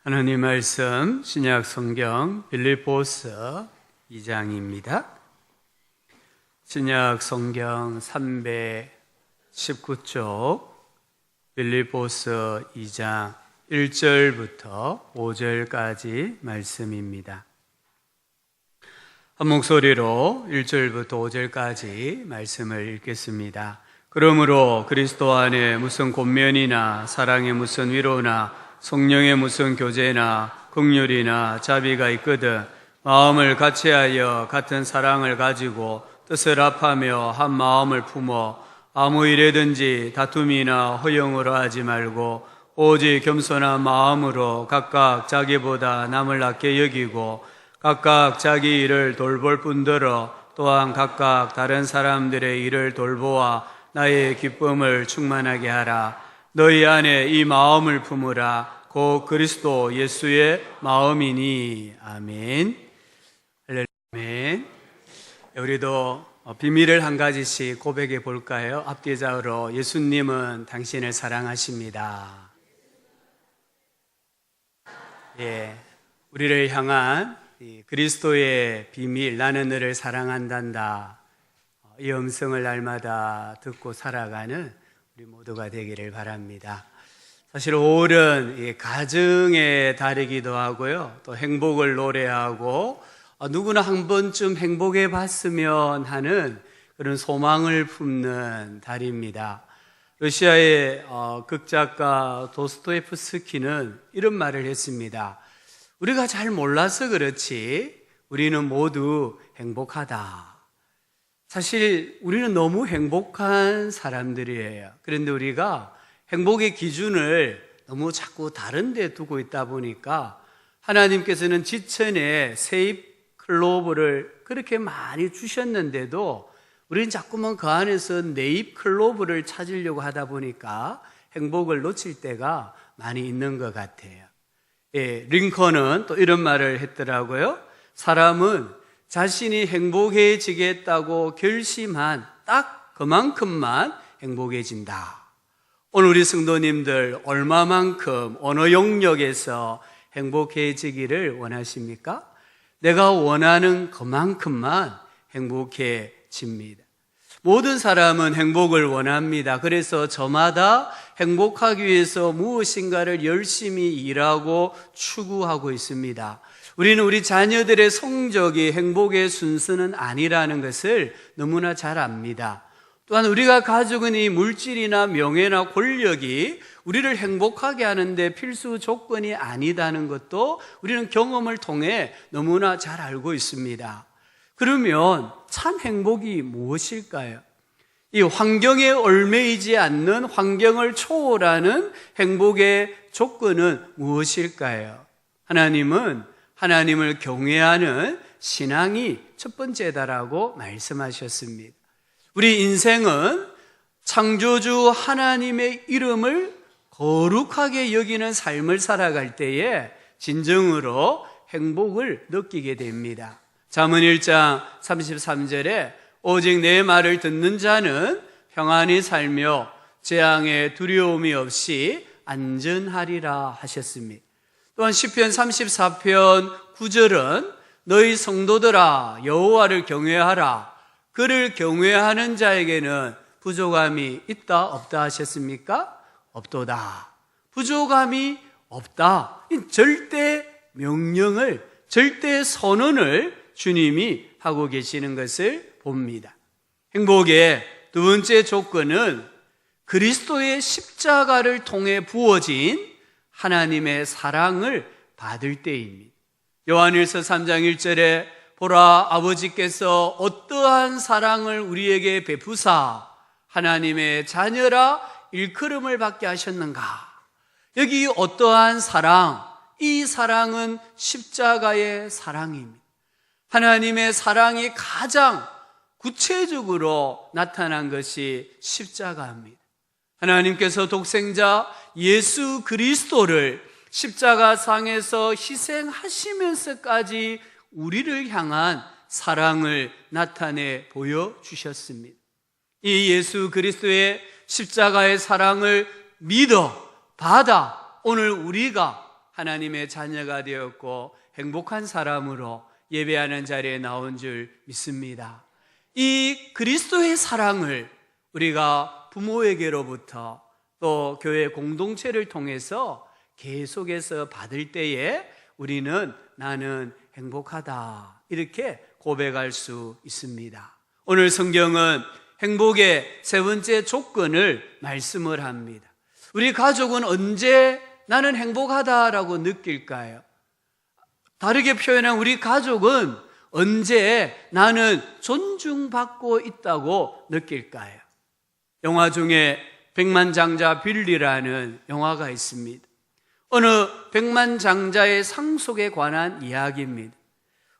하나님 말씀 신약 성경 빌립보서 2장입니다. 신약 성경 319쪽 빌립보서 2장 1절부터 5절까지 말씀입니다. 한 목소리로 1절부터 5절까지 말씀을 읽겠습니다. 그러므로 그리스도 안에 무슨 권면이나 사랑의 무슨 위로나 성령의 무슨 교제나 긍휼이나 자비가 있거든 마음을 같이하여 같은 사랑을 가지고 뜻을 합하며 한 마음을 품어 아무 일에든지 다툼이나 허영으로 하지 말고 오직 겸손한 마음으로 각각 자기보다 남을 낮게 여기고 각각 자기 일을 돌볼 뿐더러 또한 각각 다른 사람들의 일을 돌보아 나의 기쁨을 충만하게 하라. 너희 안에 이 마음을 품으라. 곧 그리스도 예수의 마음이니. 아멘. 아멘. 우리도 비밀을 한 가지씩 고백해 볼까요? 앞뒤자로 예수님은 당신을 사랑하십니다. 우리를 향한 그리스도의 비밀, 나는 너를 사랑한단다. 이 음성을 날마다 듣고 살아가는 우리 모두가 되기를 바랍니다. 사실 5월은 가정의 달이기도 하고요. 또 행복을 노래하고 누구나 한 번쯤 행복해 봤으면 하는 그런 소망을 품는 달입니다. 러시아의 극작가 도스토옙스키는 이런 말을 했습니다. 우리가 잘 몰라서 그렇지 우리는 모두 행복하다. 사실 우리는 너무 행복한 사람들이에요. 그런데 우리가 행복의 기준을 너무 자꾸 다른 데 두고 있다 보니까 하나님께서는 지천에 세입 클로버를 그렇게 많이 주셨는데도 우리는 자꾸만 그 안에서 내입 클로버를 찾으려고 하다 보니까 행복을 놓칠 때가 많이 있는 것 같아요. 링컨은 또 이런 말을 했더라고요. 사람은 자신이 행복해지겠다고 결심한 딱 그만큼만 행복해진다. 오늘 우리 성도님들 얼마만큼 어느 영역에서 행복해지기를 원하십니까? 내가 원하는 그만큼만 행복해집니다. 모든 사람은 행복을 원합니다. 그래서 저마다 행복하기 위해서 무엇인가를 열심히 일하고 추구하고 있습니다. 우리는 우리 자녀들의 성적이 행복의 순서는 아니라는 것을 너무나 잘 압니다. 또한 우리가 가지고 있는 이 물질이나 명예나 권력이 우리를 행복하게 하는데 필수 조건이 아니다는 것도 우리는 경험을 통해 너무나 잘 알고 있습니다. 그러면 참 행복이 무엇일까요? 이 환경에 얽매이지 않는 환경을 초월하는 행복의 조건은 무엇일까요? 하나님은 하나님을 경외하는 신앙이 첫 번째다라고 말씀하셨습니다. 우리 인생은 창조주 하나님의 이름을 거룩하게 여기는 삶을 살아갈 때에 진정으로 행복을 느끼게 됩니다. 잠언 1장 33절에 오직 내 말을 듣는 자는 평안히 살며 재앙에 두려움이 없이 안전하리라 하셨습니다. 또한 시편 34편 9절은 너희 성도들아 여호와를 경외하라. 그를 경외하는 자에게는 부족함이 있다 없다 하셨습니까? 없도다. 부족함이 없다. 절대 명령을, 절대 선언을 주님이 하고 계시는 것을 봅니다. 행복의 두 번째 조건은 그리스도의 십자가를 통해 부어진 하나님의 사랑을 받을 때입니다. 요한일서 3장 1절에 보라 아버지께서 어떠한 사랑을 우리에게 베푸사 하나님의 자녀라 일컬음을 받게 하셨는가. 여기 어떠한 사랑, 이 사랑은 십자가의 사랑입니다. 하나님의 사랑이 가장 구체적으로 나타난 것이 십자가입니다. 하나님께서 독생자 예수 그리스도를 십자가상에서 희생하시면서까지 우리를 향한 사랑을 나타내 보여주셨습니다. 이 예수 그리스도의 십자가의 사랑을 믿어, 받아 오늘 우리가 하나님의 자녀가 되었고 행복한 사람으로 예배하는 자리에 나온 줄 믿습니다. 이 그리스도의 사랑을 우리가 부모에게로부터 또 교회 공동체를 통해서 계속해서 받을 때에 우리는 나는 행복하다 이렇게 고백할 수 있습니다. 오늘 성경은 행복의 세 번째 조건을 말씀을 합니다. 우리 가족은 언제 나는 행복하다라고 느낄까요? 다르게 표현한 우리 가족은 언제 나는 존중받고 있다고 느낄까요? 영화 중에 백만장자 빌리라는 영화가 있습니다. 어느 백만장자의 상속에 관한 이야기입니다.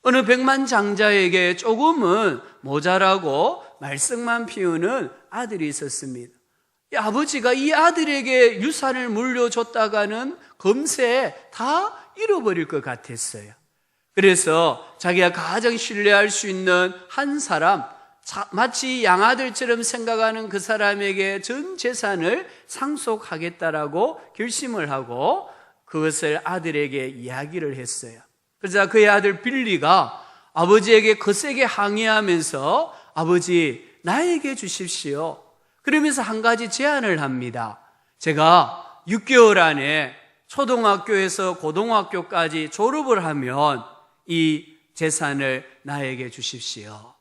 어느 백만장자에게 조금은 모자라고 말썽만 피우는 아들이 있었습니다. 이 아버지가 이 아들에게 유산을 물려줬다가는 금세 다 잃어버릴 것 같았어요. 그래서 자기가 가장 신뢰할 수 있는 한 사람, 마치 양아들처럼 생각하는 그 사람에게 전 재산을 상속하겠다라고 결심을 하고 그것을 아들에게 이야기를 했어요. 그러자 그의 아들 빌리가 아버지에게 거세게 항의하면서 아버지 나에게 주십시오. 그러면서 한 가지 제안을 합니다. 제가 6개월 안에 초등학교에서 고등학교까지 졸업을 하면 이 재산을 나에게 주십시오.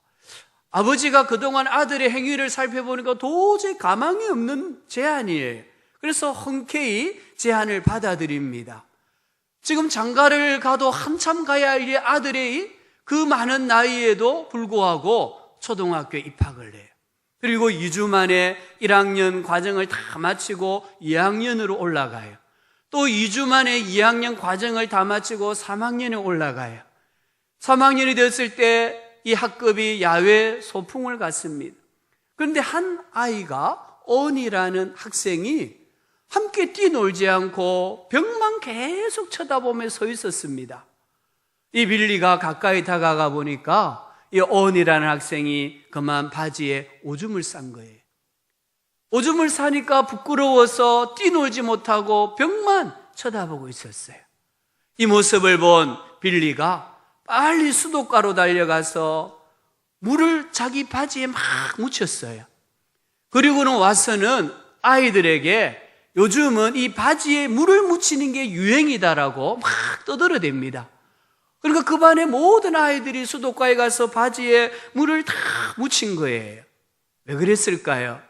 아버지가 그동안 아들의 행위를 살펴보니까 도저히 가망이 없는 제안이에요. 그래서 흔쾌히 제안을 받아들입니다. 지금 장가를 가도 한참 가야 할 이 아들의 그 많은 나이에도 불구하고 초등학교에 입학을 해요. 그리고 2주 만에 1학년 과정을 다 마치고 2학년으로 올라가요. 또 2주 만에 2학년 과정을 다 마치고 3학년에 올라가요. 3학년이 되었을 때 이 학급이 야외 소풍을 갔습니다. 그런데 한 아이가 언이라는 학생이 함께 뛰놀지 않고 벽만 계속 쳐다보며 서 있었습니다. 이 빌리가 가까이 다가가 보니까 이 언이라는 학생이 그만 바지에 오줌을 싼 거예요. 오줌을 싸니까 부끄러워서 뛰놀지 못하고 벽만 쳐다보고 있었어요. 이 모습을 본 빌리가 빨리 수도가로 달려가서 물을 자기 바지에 막 묻혔어요. 그리고는 와서는 아이들에게 요즘은 이 바지에 물을 묻히는 게 유행이다라고 막 떠들어댑니다. 그러니까 그 반의 모든 아이들이 수도가에 가서 바지에 물을 다 묻힌 거예요. 왜 그랬을까요?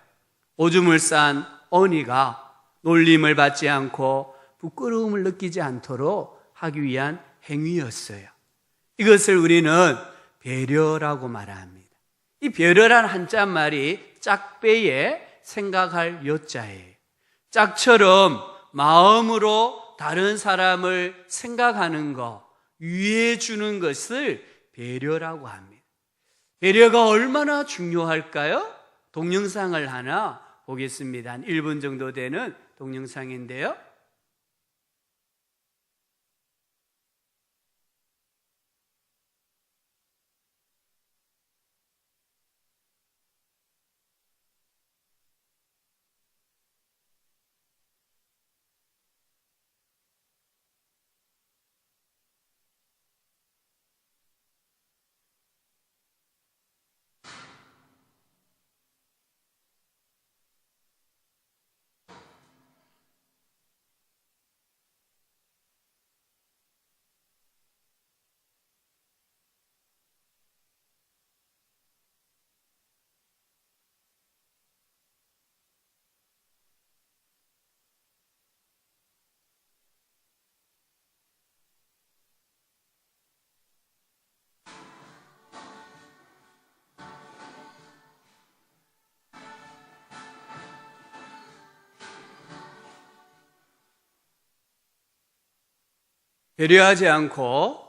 오줌을 싼 언니가 놀림을 받지 않고 부끄러움을 느끼지 않도록 하기 위한 행위였어요. 이것을 우리는 배려라고 말합니다. 이 배려란 한자말이 짝배에 생각할 여자예요. 짝처럼 마음으로 다른 사람을 생각하는 것, 위해 주는 것을 배려라고 합니다. 배려가 얼마나 중요할까요? 동영상을 하나 보겠습니다. 한 1분 정도 되는 동영상인데요. 배려하지 않고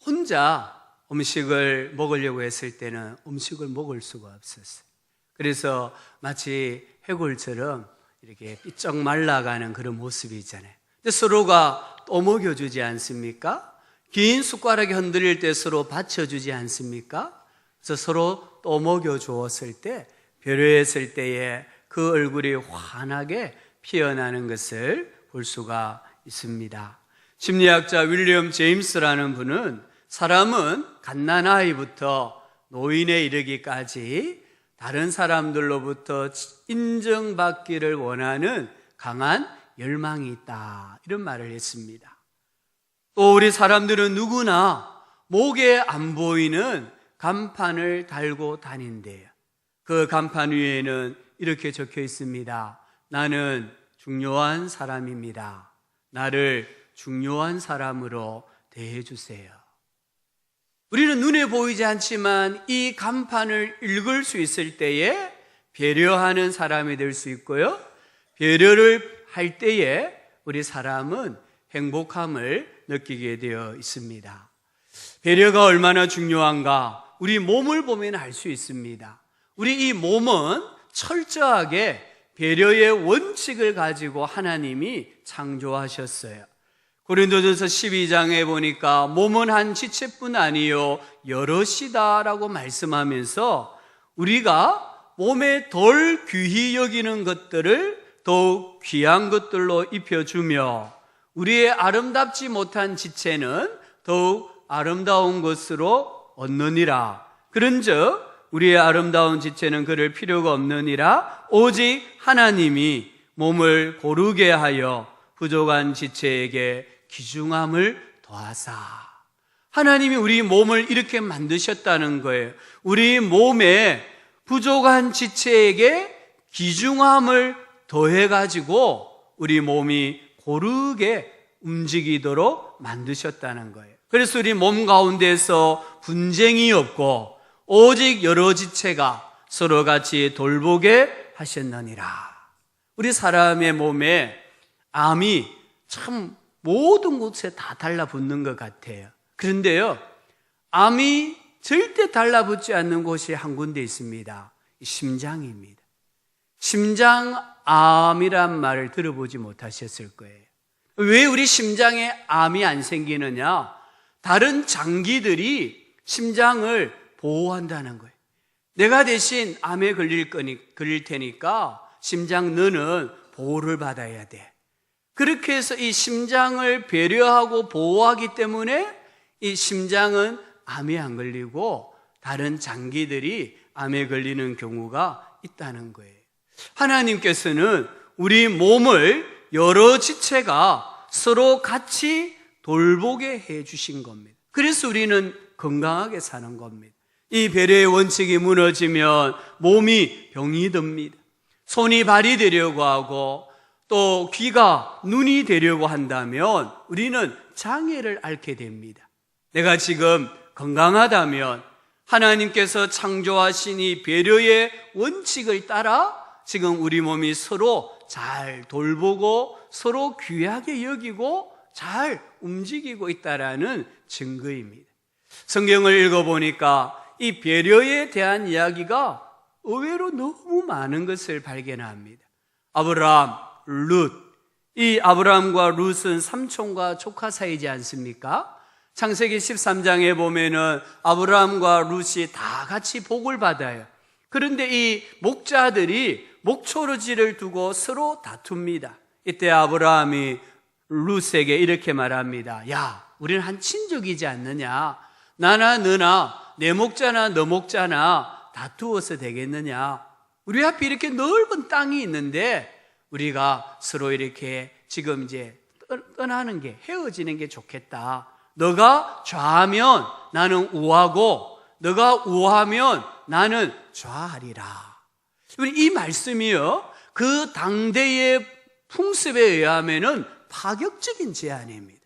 혼자 음식을 먹으려고 했을 때는 음식을 먹을 수가 없었어요. 그래서 마치 해골처럼 이렇게 삐쩍 말라가는 그런 모습이 있잖아요. 근데 서로가 또 먹여주지 않습니까? 긴 숟가락이 흔들릴 때 서로 받쳐주지 않습니까? 그래서 서로 또 먹여주었을 때, 배려했을 때에 그 얼굴이 환하게 피어나는 것을 볼 수가 있습니다. 심리학자 윌리엄 제임스라는 분은 사람은 갓난아이부터 노인에 이르기까지 다른 사람들로부터 인정받기를 원하는 강한 열망이 있다, 이런 말을 했습니다. 또 우리 사람들은 누구나 목에 안 보이는 간판을 달고 다닌대요. 그 간판 위에는 이렇게 적혀 있습니다. 나는 중요한 사람입니다. 나를 중요한 사람으로 대해주세요. 우리는 눈에 보이지 않지만 이 간판을 읽을 수 있을 때에 배려하는 사람이 될 수 있고요, 배려를 할 때에 우리 사람은 행복함을 느끼게 되어 있습니다. 배려가 얼마나 중요한가 우리 몸을 보면 알 수 있습니다. 우리 이 몸은 철저하게 배려의 원칙을 가지고 하나님이 창조하셨어요. 고린도전서 12장에 보니까 몸은 한 지체뿐 아니요 여럿이다라고 말씀하면서 우리가 몸에 덜 귀히 여기는 것들을 더욱 귀한 것들로 입혀주며 우리의 아름답지 못한 지체는 더욱 아름다운 것으로 얻느니라. 그런즉 우리의 아름다운 지체는 그럴 필요가 없느니라. 오직 하나님이 몸을 고르게 하여 부족한 지체에게 귀중함을 더하사. 하나님이 우리 몸을 이렇게 만드셨다는 거예요. 우리 몸에 부족한 지체에게 귀중함을 더해가지고 우리 몸이 고르게 움직이도록 만드셨다는 거예요. 그래서 우리 몸 가운데서 분쟁이 없고 오직 여러 지체가 서로 같이 돌보게 하셨느니라. 우리 사람의 몸에 암이 참 모든 곳에 다 달라붙는 것 같아요. 그런데요, 암이 절대 달라붙지 않는 곳이 한 군데 있습니다. 심장입니다. 심장암이란 말을 들어보지 못하셨을 거예요. 왜 우리 심장에 암이 안 생기느냐? 다른 장기들이 심장을 보호한다는 거예요. 내가 대신 암에 걸릴 테니까 심장 너는 보호를 받아야 돼. 그렇게 해서 이 심장을 배려하고 보호하기 때문에 이 심장은 암에 안 걸리고 다른 장기들이 암에 걸리는 경우가 있다는 거예요. 하나님께서는 우리 몸을 여러 지체가 서로 같이 돌보게 해 주신 겁니다. 그래서 우리는 건강하게 사는 겁니다. 이 배려의 원칙이 무너지면 몸이 병이 듭니다. 손이 발이 되려고 하고 또 귀가 눈이 되려고 한다면 우리는 장애를 앓게 됩니다. 내가 지금 건강하다면 하나님께서 창조하신 이 배려의 원칙을 따라 지금 우리 몸이 서로 잘 돌보고 서로 귀하게 여기고 잘 움직이고 있다라는 증거입니다. 성경을 읽어보니까 이 배려에 대한 이야기가 의외로 너무 많은 것을 발견합니다. 아브라함, 룻, 이 아브라함과 룻은 삼촌과 조카 사이지 않습니까? 창세기 13장에 보면은 아브라함과 룻이 다 같이 복을 받아요. 그런데 이 목자들이 목초르지를 두고 서로 다툽니다. 이때 아브라함이 룻에게 이렇게 말합니다. 야, 우리는 한 친족이지 않느냐? 나나 너나 내 목자나 너 목자나 다투어서 되겠느냐? 우리 앞에 이렇게 넓은 땅이 있는데 우리가 서로 이렇게 지금 이제 떠나는 게, 헤어지는 게 좋겠다. 너가 좌하면 나는 우하고 너가 우하면 나는 좌하리라. 이 말씀이요, 그 당대의 풍습에 의하면은 파격적인 제안입니다.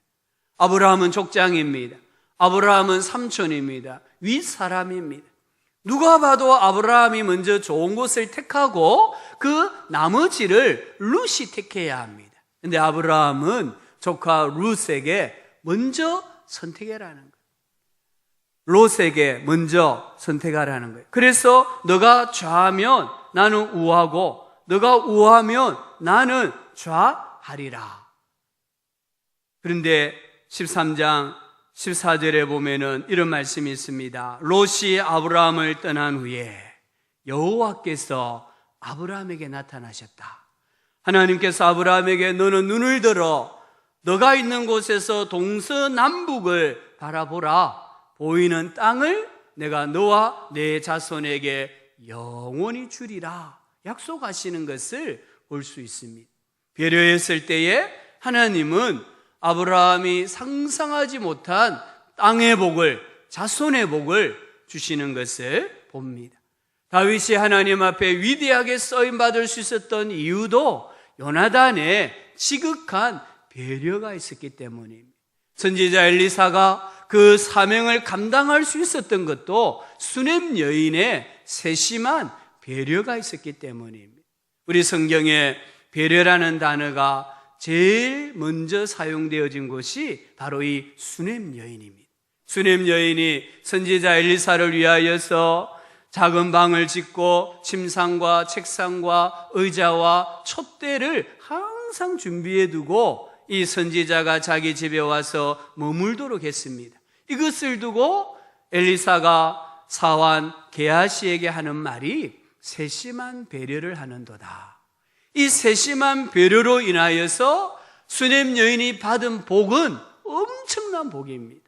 아브라함은 족장입니다. 아브라함은 삼촌입니다. 윗사람입니다. 누가 봐도 아브라함이 먼저 좋은 곳을 택하고 그 나머지를 룻이 택해야 합니다. 그런데 아브라함은 조카 룻에게 먼저 선택하라는 거예요. 롯에게 먼저 선택하라는 거예요. 그래서 너가 좌하면 나는 우하고 너가 우하면 나는 좌하리라. 그런데 13장 14절에 보면은 이런 말씀이 있습니다. 롯이 아브라함을 떠난 후에 여호와께서 아브라함에게 나타나셨다. 하나님께서 아브라함에게 너는 눈을 들어 너가 있는 곳에서 동서남북을 바라보라. 보이는 땅을 내가 너와 내 자손에게 영원히 주리라 약속하시는 것을 볼 수 있습니다. 배려했을 때에 하나님은 아브라함이 상상하지 못한 땅의 복을, 자손의 복을 주시는 것을 봅니다. 다윗이 하나님 앞에 위대하게 쓰임받을 수 있었던 이유도 요나단의 지극한 배려가 있었기 때문입니다. 선지자 엘리사가 그 사명을 감당할 수 있었던 것도 수넴 여인의 세심한 배려가 있었기 때문입니다. 우리 성경에 배려라는 단어가 제일 먼저 사용되어진 것이 바로 이 수넴 여인입니다. 수넴 여인이 선지자 엘리사를 위하여서 작은 방을 짓고 침상과 책상과 의자와 촛대를 항상 준비해 두고 이 선지자가 자기 집에 와서 머물도록 했습니다. 이것을 두고 엘리사가 사환 게하시에게 하는 말이 세심한 배려를 하는도다. 이 세심한 배려로 인하여서 수넴 여인이 받은 복은 엄청난 복입니다.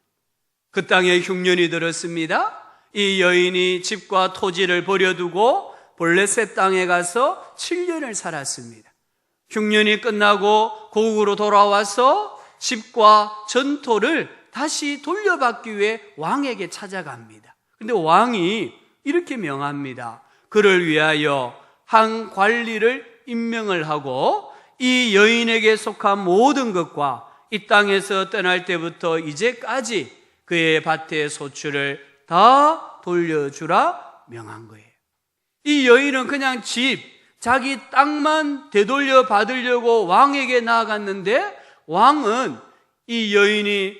그 땅에 흉년이 들었습니다. 이 여인이 집과 토지를 버려두고 블레셋 땅에 가서 7년을 살았습니다. 흉년이 끝나고 고국으로 돌아와서 집과 전토를 다시 돌려받기 위해 왕에게 찾아갑니다. 근데 왕이 이렇게 명합니다. 그를 위하여 한 관리를 임명을 하고 이 여인에게 속한 모든 것과 이 땅에서 떠날 때부터 이제까지 그의 밭의 소출을 다 돌려주라 명한 거예요. 이 여인은 그냥 자기 땅만 되돌려 받으려고 왕에게 나아갔는데 왕은 이 여인이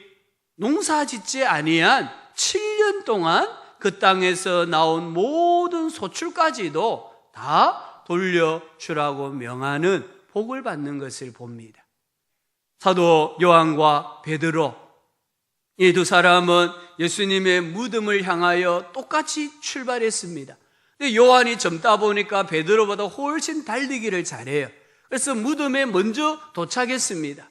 농사짓지 아니한 7년 동안 그 땅에서 나온 모든 소출까지도 다 돌려주라고 명하는 복을 받는 것을 봅니다. 사도 요한과 베드로, 이 두 사람은 예수님의 무덤을 향하여 똑같이 출발했습니다. 근데 요한이 젊다 보니까 베드로보다 훨씬 달리기를 잘해요. 그래서 무덤에 먼저 도착했습니다.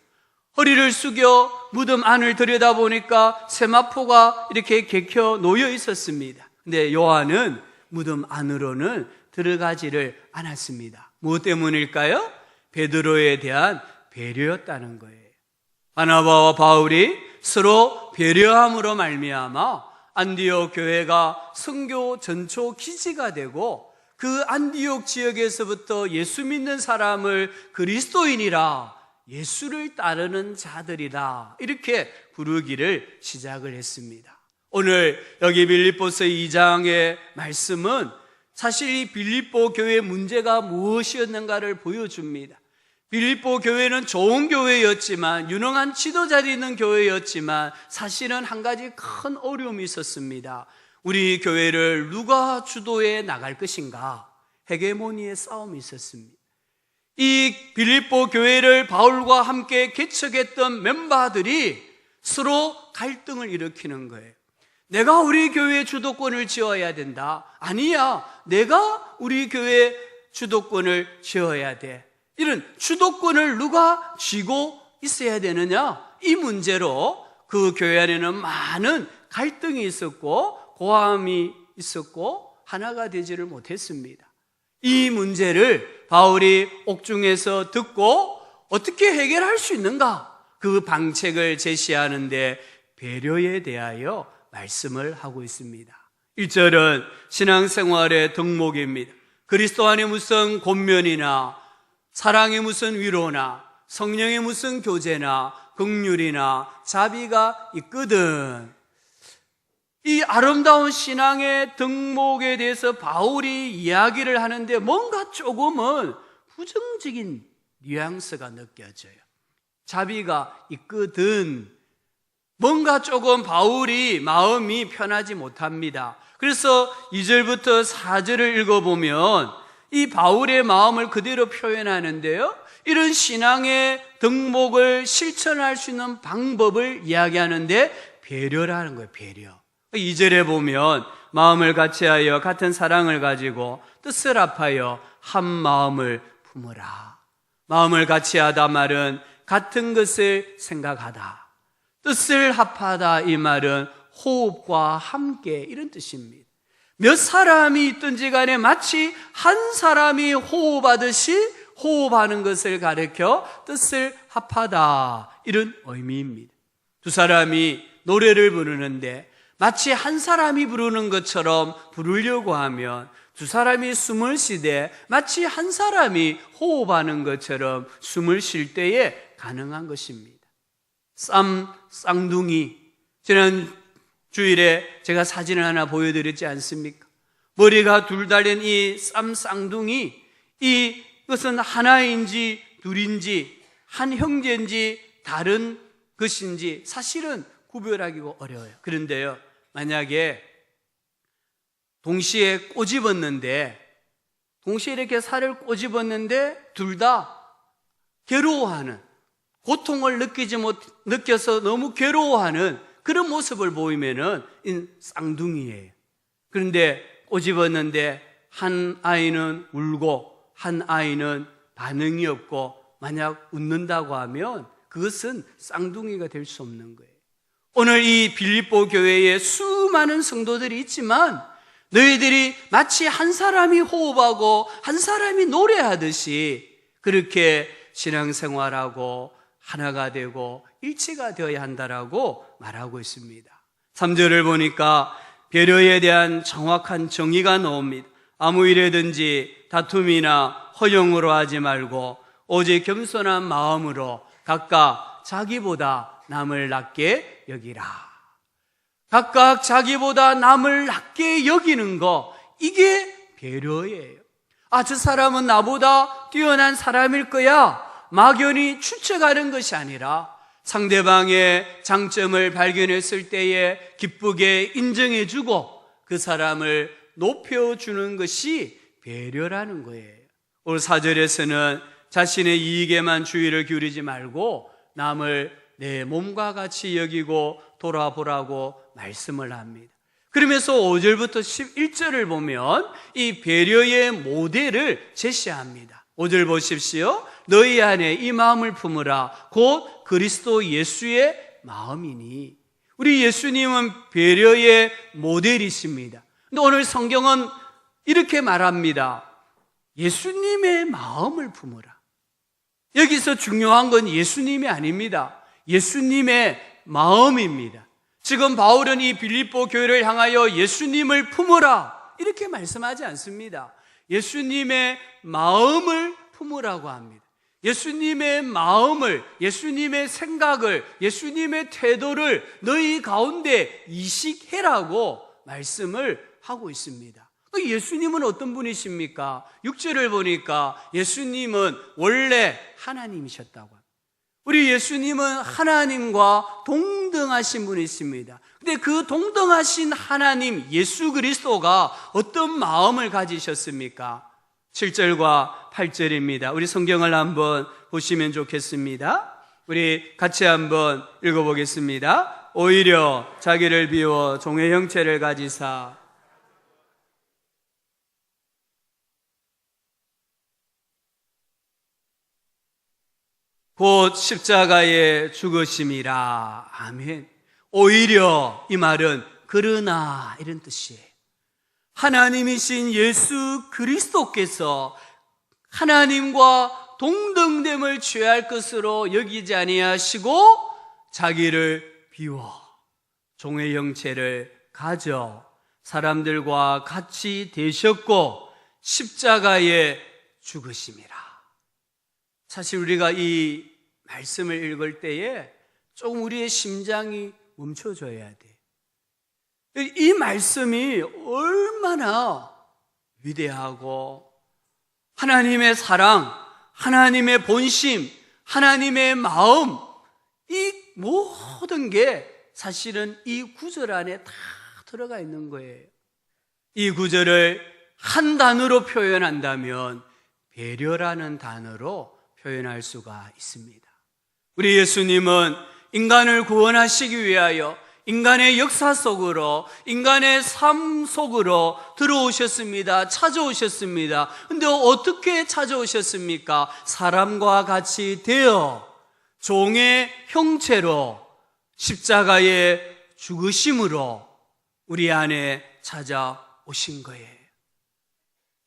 허리를 숙여 무덤 안을 들여다보니까 세마포가 이렇게 개켜 놓여 있었습니다. 근데 요한은 무덤 안으로는 들어가지를 않았습니다. 무엇 때문일까요? 베드로에 대한 배려였다는 거예요. 바나바와 바울이 서로 배려함으로 말미암아 안디옥 교회가 선교 전초 기지가 되고 그 안디옥 지역에서부터 예수 믿는 사람을 그리스도인이라, 예수를 따르는 자들이다, 이렇게 부르기를 시작을 했습니다. 오늘 여기 빌립보서 2장의 말씀은 사실 이 빌립보 교회의 문제가 무엇이었는가를 보여줍니다. 빌립보 교회는 좋은 교회였지만, 유능한 지도자들이 있는 교회였지만 사실은 한 가지 큰 어려움이 있었습니다. 우리 교회를 누가 주도해 나갈 것인가, 헤게모니의 싸움이 있었습니다. 이 빌립보 교회를 바울과 함께 개척했던 멤버들이 서로 갈등을 일으키는 거예요. 내가 우리 교회의 주도권을 쥐어야 된다. 아니야, 내가 우리 교회의 주도권을 쥐어야 돼. 이런 주도권을 누가 쥐고 있어야 되느냐, 이 문제로 그 교회 안에는 많은 갈등이 있었고 고함이 있었고 하나가 되지를 못했습니다. 이 문제를 바울이 옥중에서 듣고 어떻게 해결할 수 있는가, 그 방책을 제시하는데 배려에 대하여 말씀을 하고 있습니다. 1절은 신앙생활의 덕목입니다. 그리스도 안에 무슨 권면이나 사랑의 무슨 위로나 성령의 무슨 교제나 긍휼이나 자비가 있거든. 이 아름다운 신앙의 덕목에 대해서 바울이 이야기를 하는데 뭔가 조금은 부정적인 뉘앙스가 느껴져요. 자비가 있거든. 뭔가 조금 바울이 마음이 편하지 못합니다. 그래서 2절부터 4절을 읽어보면 이 바울의 마음을 그대로 표현하는데요, 이런 신앙의 덕목을 실천할 수 있는 방법을 이야기하는데 배려라는 거예요. 배려. 2절에 보면 마음을 같이하여 같은 사랑을 가지고 뜻을 합하여 한 마음을 품으라. 마음을 같이하다 말은 같은 것을 생각하다. 뜻을 합하다, 이 말은 호흡과 함께, 이런 뜻입니다. 몇 사람이 있든지 간에 마치 한 사람이 호흡하듯이 호흡하는 것을 가리켜 뜻을 합하다, 이런 의미입니다. 두 사람이 노래를 부르는데 마치 한 사람이 부르는 것처럼 부르려고 하면 두 사람이 숨을 쉬되 마치 한 사람이 호흡하는 것처럼 숨을 쉴 때에 가능한 것입니다. 쌍둥이, 지난 주일에 제가 사진을 하나 보여드렸지 않습니까? 머리가 둘 달린 이 쌍둥이, 이것은 하나인지 둘인지 한 형제인지 다른 것인지 사실은 구별하기가 어려워요. 그런데요, 만약에 동시에 이렇게 살을 꼬집었는데 둘 다 괴로워하는, 고통을 느껴서 너무 괴로워하는 그런 모습을 보이면은 쌍둥이예요. 그런데 꼬집었는데 한 아이는 울고 한 아이는 반응이 없고 만약 웃는다고 하면 그것은 쌍둥이가 될 수 없는 거예요. 오늘 이 빌립보 교회에 수많은 성도들이 있지만 너희들이 마치 한 사람이 호흡하고 한 사람이 노래하듯이 그렇게 신앙생활하고 하나가 되고 일치가 되어야 한다라고 말하고 있습니다. 3절을 보니까 배려에 대한 정확한 정의가 나옵니다. 아무 일에든지 다툼이나 허용으로 하지 말고 오직 겸손한 마음으로 각각 자기보다 남을 낮게 여기라. 각각 자기보다 남을 낮게 여기는 거, 이게 배려예요. 저 사람은 나보다 뛰어난 사람일 거야, 막연히 추측하는 것이 아니라 상대방의 장점을 발견했을 때에 기쁘게 인정해주고 그 사람을 높여주는 것이 배려라는 거예요. 오늘 4절에서는 자신의 이익에만 주의를 기울이지 말고 남을 내 몸과 같이 여기고 돌아보라고 말씀을 합니다. 그러면서 5절부터 11절을 보면 이 배려의 모델을 제시합니다. 5절 보십시오. 너희 안에 이 마음을 품으라. 곧 그리스도 예수의 마음이니. 우리 예수님은 배려의 모델이십니다. 근데 오늘 성경은 이렇게 말합니다. 예수님의 마음을 품으라. 여기서 중요한 건 예수님이 아닙니다. 예수님의 마음입니다. 지금 바울은 이 빌립보 교회를 향하여 예수님을 품으라 이렇게 말씀하지 않습니다. 예수님의 마음을 품으라고 합니다. 예수님의 마음을, 예수님의 생각을, 예수님의 태도를 너희 가운데 이식해라고 말씀을 하고 있습니다. 예수님은 어떤 분이십니까? 6절을 보니까 예수님은 원래 하나님이셨다고 합니다. 우리 예수님은 하나님과 동등하신 분이십니다. 근데 그 동등하신 하나님 예수 그리스도가 어떤 마음을 가지셨습니까? 7절과 8절입니다. 우리 성경을 한번 보시면 좋겠습니다. 우리 같이 한번 읽어보겠습니다. 오히려 자기를 비워 종의 형체를 가지사 곧 십자가에 죽으심이라. 아멘. 오히려 이 말은 그러나 이런 뜻이에요. 하나님이신 예수 그리스도께서 하나님과 동등됨을 취할 것으로 여기지 아니하시고 자기를 비워 종의 형체를 가져 사람들과 같이 되셨고 십자가에 죽으심이라. 사실 우리가 이 말씀을 읽을 때에 조금 우리의 심장이 멈춰줘야 돼. 이 말씀이 얼마나 위대하고 하나님의 사랑, 하나님의 본심, 하나님의 마음, 이 모든 게 사실은 이 구절 안에 다 들어가 있는 거예요. 이 구절을 한 단어로 표현한다면 배려라는 단어로 표현할 수가 있습니다. 우리 예수님은 인간을 구원하시기 위하여 인간의 역사 속으로, 인간의 삶 속으로 들어오셨습니다. 찾아오셨습니다. 근데 어떻게 찾아오셨습니까? 사람과 같이 되어 종의 형체로 십자가의 죽으심으로 우리 안에 찾아오신 거예요.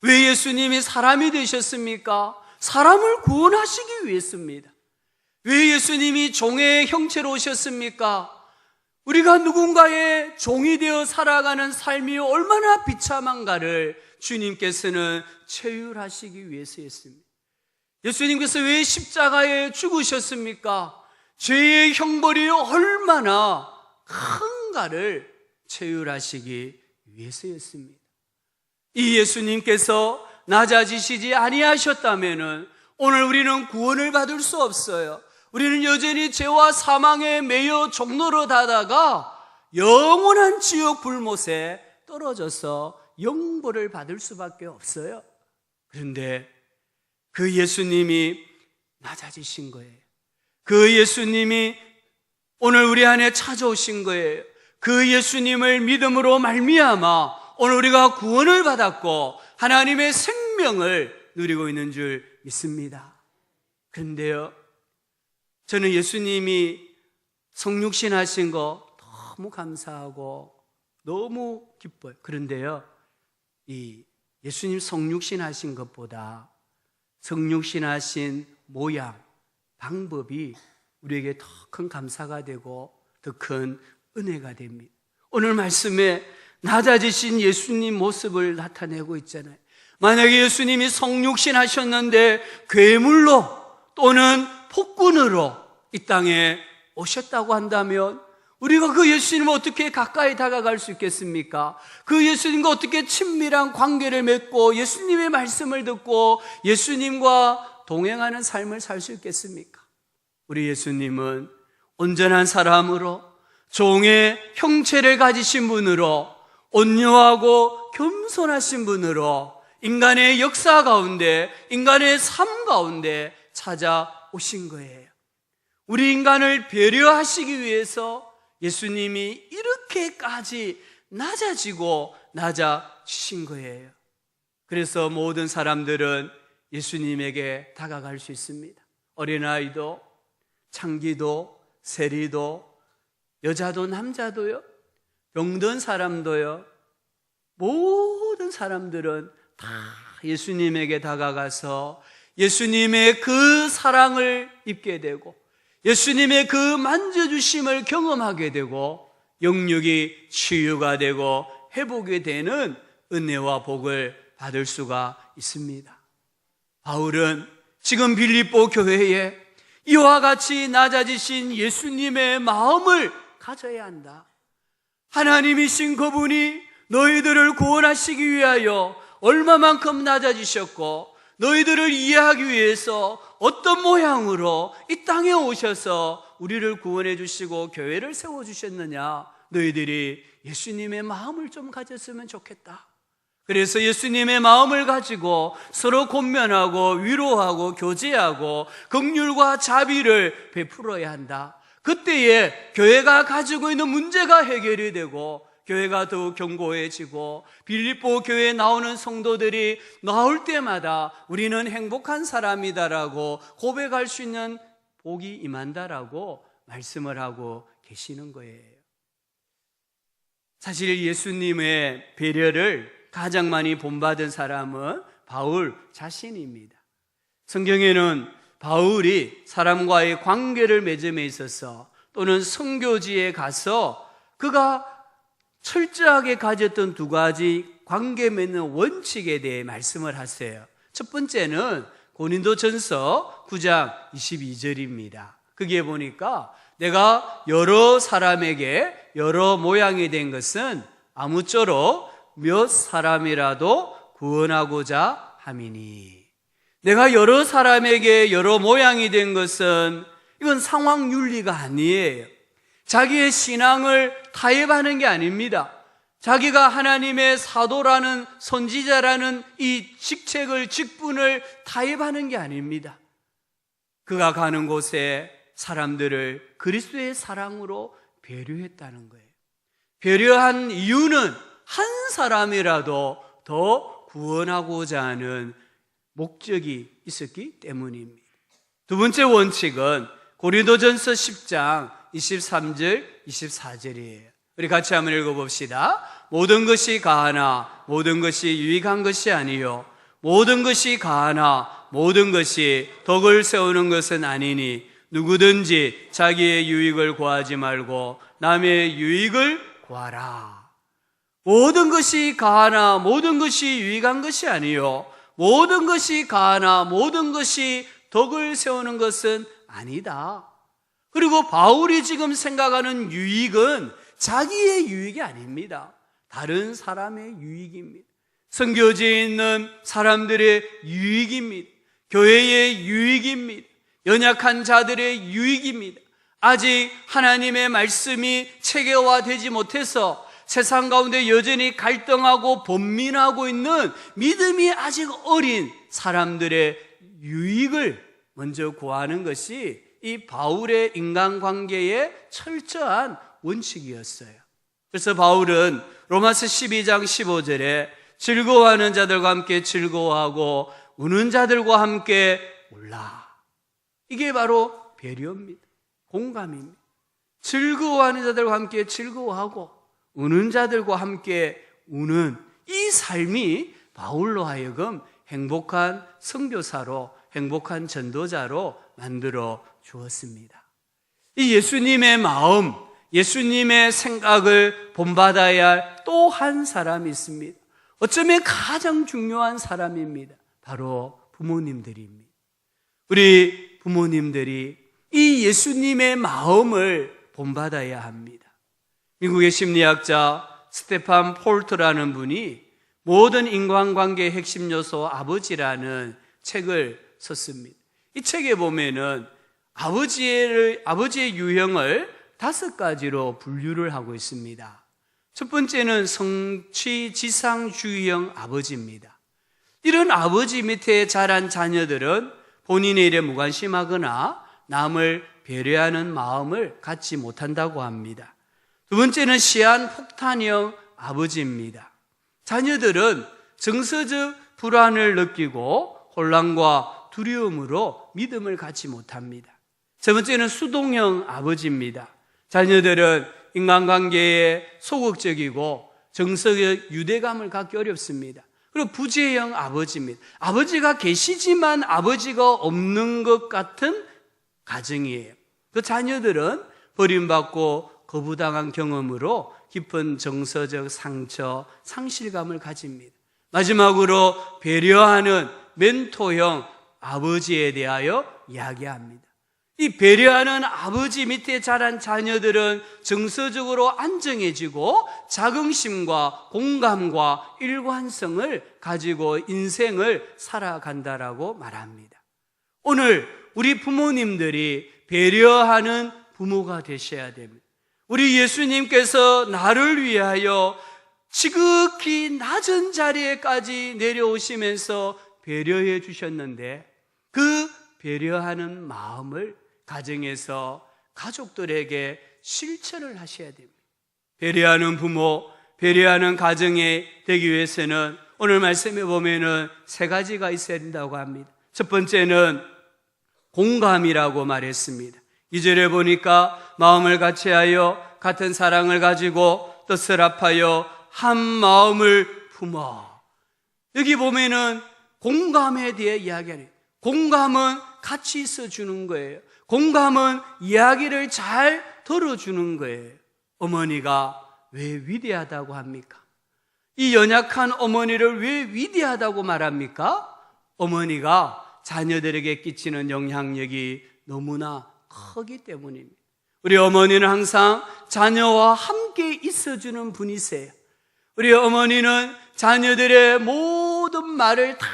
왜 예수님이 사람이 되셨습니까? 사람을 구원하시기 위해서입니다. 왜 예수님이 종의 형체로 오셨습니까? 우리가 누군가의 종이 되어 살아가는 삶이 얼마나 비참한가를 주님께서는 체휼하시기 위해서였습니다. 예수님께서 왜 십자가에 죽으셨습니까? 죄의 형벌이 얼마나 큰가를 체휼하시기 위해서였습니다. 이 예수님께서 낮아지시지 아니하셨다면 오늘 우리는 구원을 받을 수 없어요. 우리는 여전히 죄와 사망에 매여 종로로 다다가 영원한 지옥 불못에 떨어져서 영벌을 받을 수밖에 없어요. 그런데 그 예수님이 낮아지신 거예요. 그 예수님이 오늘 우리 안에 찾아오신 거예요. 그 예수님을 믿음으로 말미암아 오늘 우리가 구원을 받았고 하나님의 생명을 누리고 있는 줄 믿습니다. 그런데요, 저는 예수님이 성육신 하신 거 너무 감사하고 너무 기뻐요. 그런데요, 이 예수님 성육신 하신 것보다 성육신 하신 모양, 방법이 우리에게 더 큰 감사가 되고 더 큰 은혜가 됩니다. 오늘 말씀에 낮아지신 예수님 모습을 나타내고 있잖아요. 만약에 예수님이 성육신 하셨는데 괴물로 또는 폭군으로 이 땅에 오셨다고 한다면 우리가 그 예수님을 어떻게 가까이 다가갈 수 있겠습니까? 그 예수님과 어떻게 친밀한 관계를 맺고 예수님의 말씀을 듣고 예수님과 동행하는 삶을 살 수 있겠습니까? 우리 예수님은 온전한 사람으로 종의 형체를 가지신 분으로 온유하고 겸손하신 분으로 인간의 역사 가운데, 인간의 삶 가운데 찾아오신 거예요. 우리 인간을 배려하시기 위해서 예수님이 이렇게까지 낮아지신 거예요. 그래서 모든 사람들은 예수님에게 다가갈 수 있습니다. 어린아이도, 창기도, 세리도, 여자도 남자도요, 병든 사람도요, 모든 사람들은 다 예수님에게 다가가서 예수님의 그 사랑을 입게 되고 예수님의 그 만져주심을 경험하게 되고 영육이 치유가 되고 회복이 되는 은혜와 복을 받을 수가 있습니다. 바울은 지금 빌립보 교회에 이와 같이 낮아지신 예수님의 마음을 가져야 한다. 하나님이신 그분이 너희들을 구원하시기 위하여 얼마만큼 낮아지셨고 너희들을 이해하기 위해서 어떤 모양으로 이 땅에 오셔서 우리를 구원해 주시고 교회를 세워주셨느냐, 너희들이 예수님의 마음을 좀 가졌으면 좋겠다. 그래서 예수님의 마음을 가지고 서로 권면하고 위로하고 교제하고 긍휼과 자비를 베풀어야 한다. 그때에 교회가 가지고 있는 문제가 해결이 되고 교회가 더욱 견고해지고 빌립보 교회에 나오는 성도들이 나올 때마다 우리는 행복한 사람이다라고 고백할 수 있는 복이 임한다라고 말씀을 하고 계시는 거예요. 사실 예수님의 배려를 가장 많이 본받은 사람은 바울 자신입니다. 성경에는 바울이 사람과의 관계를 맺음에 있어서 또는 선교지에 가서 그가 철저하게 가졌던 두 가지 관계 맺는 원칙에 대해 말씀을 하세요. 첫 번째는 고린도전서 9장 22절입니다. 거기에 보니까 내가 여러 사람에게 여러 모양이 된 것은 아무쪼록 몇 사람이라도 구원하고자 함이니, 내가 여러 사람에게 여러 모양이 된 것은 이건 상황 윤리가 아니에요. 자기의 신앙을 타협하는 게 아닙니다. 자기가 하나님의 사도라는 선지자라는 이 직분을 타협하는 게 아닙니다. 그가 가는 곳에 사람들을 그리스도의 사랑으로 배려했다는 거예요. 배려한 이유는 한 사람이라도 더 구원하고자 하는 목적이 있었기 때문입니다. 두 번째 원칙은 고린도전서 10장 23절 24절이에요. 우리 같이 한번 읽어봅시다. 모든 것이 가하나 모든 것이 유익한 것이 아니요 모든 것이 가하나 모든 것이 덕을 세우는 것은 아니니 누구든지 자기의 유익을 구하지 말고 남의 유익을 구하라. 모든 것이 가하나 모든 것이 유익한 것이 아니요 모든 것이 가하나 모든 것이 덕을 세우는 것은 아니다. 그리고 바울이 지금 생각하는 유익은 자기의 유익이 아닙니다. 다른 사람의 유익입니다. 선교지에 있는 사람들의 유익입니다. 교회의 유익입니다. 연약한 자들의 유익입니다. 아직 하나님의 말씀이 체계화되지 못해서 세상 가운데 여전히 갈등하고 번민하고 있는 믿음이 아직 어린 사람들의 유익을 먼저 구하는 것이 이 바울의 인간관계의 철저한 원칙이었어요. 그래서 바울은 로마서 12장 15절에 즐거워하는 자들과 함께 즐거워하고 우는 자들과 함께 울라. 이게 바로 배려입니다. 공감입니다. 즐거워하는 자들과 함께 즐거워하고 우는 자들과 함께 우는 이 삶이 바울로 하여금 행복한 선교사로 행복한 전도자로 만들어 주었습니다. 이 예수님의 마음, 예수님의 생각을 본받아야 할 또 한 사람이 있습니다. 어쩌면 가장 중요한 사람입니다. 바로 부모님들입니다. 우리 부모님들이 이 예수님의 마음을 본받아야 합니다. 미국의 심리학자 스테판 폴트라는 분이 모든 인간관계의 핵심 요소 아버지라는 책을 썼습니다. 이 책에 보면은 아버지의 유형을 5가지로 분류를 하고 있습니다. 첫 번째는 성취지상주의형 아버지입니다. 이런 아버지 밑에 자란 자녀들은 본인의 일에 무관심하거나 남을 배려하는 마음을 갖지 못한다고 합니다. 두 번째는 시한폭탄형 아버지입니다. 자녀들은 정서적 불안을 느끼고 혼란과 두려움으로 믿음을 갖지 못합니다. 세 번째는 수동형 아버지입니다. 자녀들은 인간관계에 소극적이고 정서적 유대감을 갖기 어렵습니다. 그리고 부재형 아버지입니다. 아버지가 계시지만 아버지가 없는 것 같은 가정이에요. 그 자녀들은 버림받고 거부당한 경험으로 깊은 정서적 상처, 상실감을 가집니다. 마지막으로 배려하는 멘토형 아버지에 대하여 이야기합니다. 이 배려하는 아버지 밑에 자란 자녀들은 정서적으로 안정해지고 자긍심과 공감과 일관성을 가지고 인생을 살아간다라고 말합니다. 오늘 우리 부모님들이 배려하는 부모가 되셔야 됩니다. 우리 예수님께서 나를 위하여 지극히 낮은 자리에까지 내려오시면서 배려해 주셨는데 그 배려하는 마음을 가정에서 가족들에게 실천을 하셔야 됩니다. 배려하는 부모, 배려하는 가정이 되기 위해서는 오늘 말씀에 보면은 3가지가 있어야 된다고 합니다. 첫 번째는 공감이라고 말했습니다. 2절에 보니까 마음을 같이하여 같은 사랑을 가지고 뜻을 합하여 한 마음을 품어. 여기 보면은 공감에 대해 이야기하는, 공감은 같이 있어주는 거예요. 공감은 이야기를 잘 들어주는 거예요. 어머니가 왜 위대하다고 합니까? 이 연약한 어머니를 왜 위대하다고 말합니까? 어머니가 자녀들에게 끼치는 영향력이 너무나 크기 때문입니다. 우리 어머니는 항상 자녀와 함께 있어주는 분이세요. 우리 어머니는 자녀들의 모든 말을 다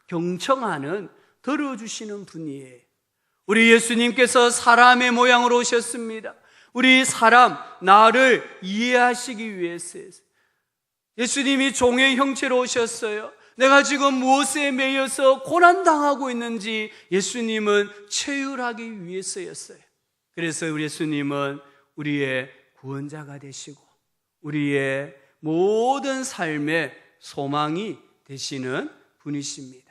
경청하는, 들어주시는 분이에요. 우리 예수님께서 사람의 모양으로 오셨습니다. 우리 사람, 나를 이해하시기 위해서요. 예수님이 종의 형체로 오셨어요. 내가 지금 무엇에 매여서 고난당하고 있는지 예수님은 체휼하기 위해서였어요. 그래서 우리 예수님은 우리의 구원자가 되시고 우리의 모든 삶의 소망이 되시는 분이십니다.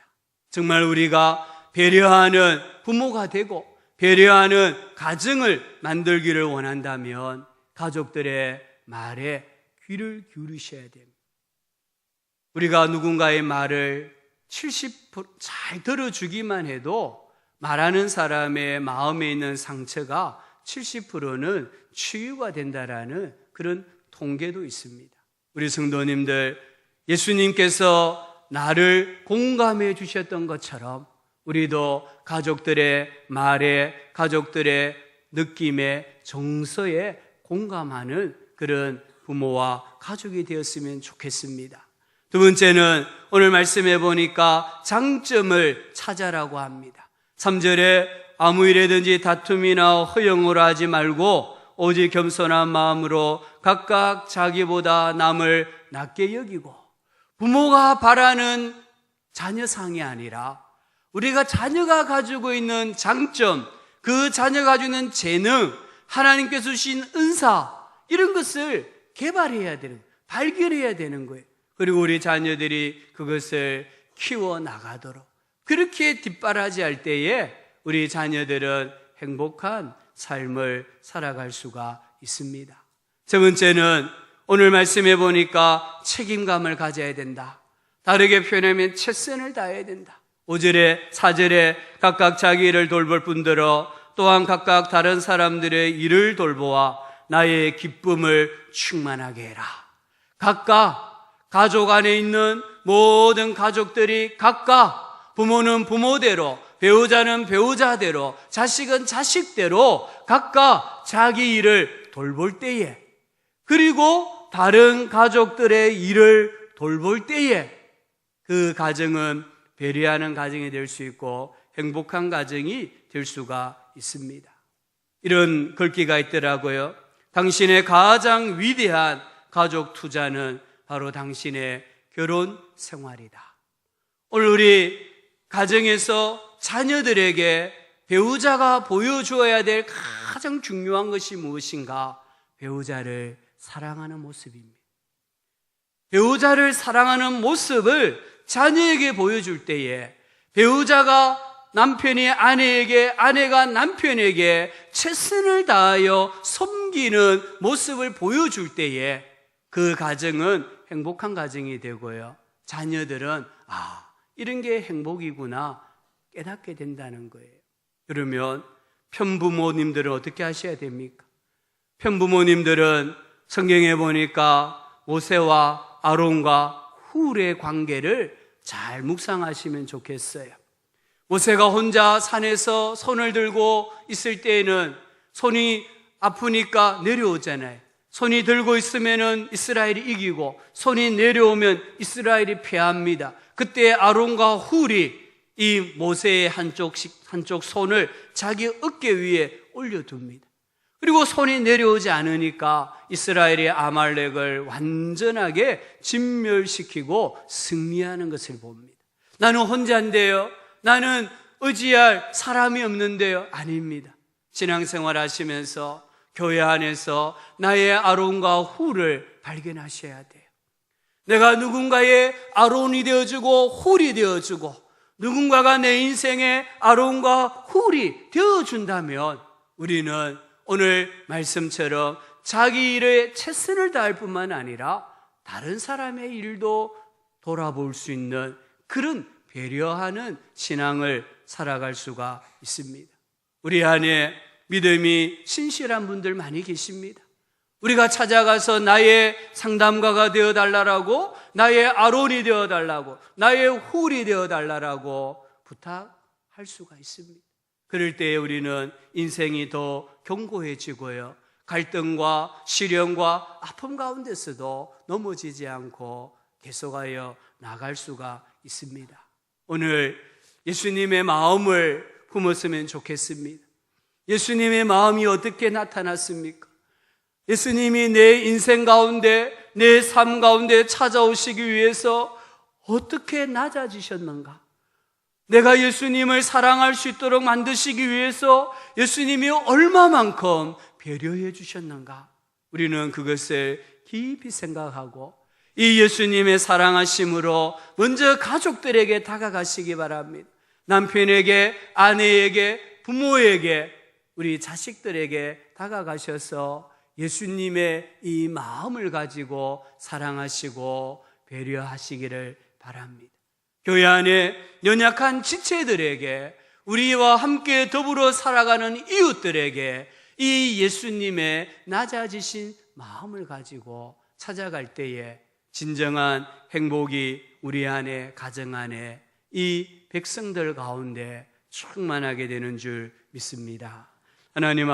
정말 우리가 배려하는 부모가 되고 배려하는 가정을 만들기를 원한다면 가족들의 말에 귀를 기울이셔야 됩니다. 우리가 누군가의 말을 70%잘 들어주기만 해도 말하는 사람의 마음에 있는 상처가 70%는 치유가 된다라는 그런 통계도 있습니다. 우리 성도님들, 예수님께서 나를 공감해 주셨던 것처럼 우리도 가족들의 말에, 가족들의 느낌에, 정서에 공감하는 그런 부모와 가족이 되었으면 좋겠습니다. 두 번째는 오늘 말씀해 보니까 장점을 찾아라고 합니다. 3절에 아무 일에든지 다툼이나 허영으로 하지 말고 오직 겸손한 마음으로 각각 자기보다 남을 낮게 여기고, 부모가 바라는 자녀상이 아니라 우리가 자녀가 가지고 있는 장점, 그 자녀가 가지고 있는 재능, 하나님께서 주신 은사, 이런 것을 개발해야 되는, 발견해야 되는 거예요. 그리고 우리 자녀들이 그것을 키워나가도록, 그렇게 뒷바라지할 때에 우리 자녀들은 행복한 삶을 살아갈 수가 있습니다. 세 번째는 오늘 말씀해 보니까 책임감을 가져야 된다. 다르게 표현하면 최선을 다해야 된다. 5절에 4절에 각각 자기 일을 돌볼 뿐더러 또한 각각 다른 사람들의 일을 돌보아 나의 기쁨을 충만하게 해라. 각각 가족 안에 있는 모든 가족들이 각각, 부모는 부모대로, 배우자는 배우자대로, 자식은 자식대로 각각 자기 일을 돌볼 때에, 그리고 다른 가족들의 일을 돌볼 때에 그 가정은 배려하는 가정이 될 수 있고 행복한 가정이 될 수가 있습니다. 이런 글귀가 있더라고요. 당신의 가장 위대한 가족 투자는 바로 당신의 결혼 생활이다. 오늘 우리 가정에서 자녀들에게 배우자가 보여주어야 될 가장 중요한 것이 무엇인가? 배우자를 사랑하는 모습입니다. 배우자를 사랑하는 모습을 자녀에게 보여줄 때에, 배우자가 남편이 아내에게, 아내가 남편에게 최선을 다하여 섬기는 모습을 보여줄 때에 그 가정은 행복한 가정이 되고요, 자녀들은 이런 게 행복이구나 깨닫게 된다는 거예요. 그러면 편부모님들은 어떻게 하셔야 됩니까? 편부모님들은 성경에 보니까 모세와 아론과 훌의 관계를 잘 묵상하시면 좋겠어요. 모세가 혼자 산에서 손을 들고 있을 때에는 손이 아프니까 내려오잖아요. 손이 들고 있으면 이스라엘이 이기고 손이 내려오면 이스라엘이 패합니다. 그때 아론과 훌이 이 모세의 한쪽 손을 자기 어깨 위에 올려둡니다. 그리고 손이 내려오지 않으니까 이스라엘이 아말렉을 완전하게 진멸시키고 승리하는 것을 봅니다. 나는 혼자인데요, 나는 의지할 사람이 없는데요. 아닙니다. 신앙생활 하시면서 교회 안에서 나의 아론과 훌을 발견하셔야 돼요. 내가 누군가의 아론이 되어주고 훌이 되어주고, 누군가가 내 인생의 아론과 훌이 되어준다면 우리는 오늘 말씀처럼 자기 일에 최선을 다할 뿐만 아니라 다른 사람의 일도 돌아볼 수 있는 그런 배려하는 신앙을 살아갈 수가 있습니다. 우리 안에 믿음이 신실한 분들 많이 계십니다. 우리가 찾아가서 나의 상담가가 되어달라고, 나의 아론이 되어달라고, 나의 훌이 되어달라고 부탁할 수가 있습니다. 그럴 때에 우리는 인생이 더 견고해지고요, 갈등과 시련과 아픔 가운데서도 넘어지지 않고 계속하여 나갈 수가 있습니다. 오늘 예수님의 마음을 품었으면 좋겠습니다. 예수님의 마음이 어떻게 나타났습니까? 예수님이 내 인생 가운데, 내 삶 가운데 찾아오시기 위해서 어떻게 낮아지셨는가? 내가 예수님을 사랑할 수 있도록 만드시기 위해서 예수님이 얼마만큼 배려해 주셨는가? 우리는 그것을 깊이 생각하고 이 예수님의 사랑하심으로 먼저 가족들에게 다가가시기 바랍니다. 남편에게, 아내에게, 부모에게, 우리 자식들에게 다가가셔서 예수님의 이 마음을 가지고 사랑하시고 배려하시기를 바랍니다. 교회 안에 연약한 지체들에게, 우리와 함께 더불어 살아가는 이웃들에게 이 예수님의 낮아지신 마음을 가지고 찾아갈 때에 진정한 행복이 우리 안에, 가정 안에, 이 백성들 가운데 충만하게 되는 줄 믿습니다. 하나님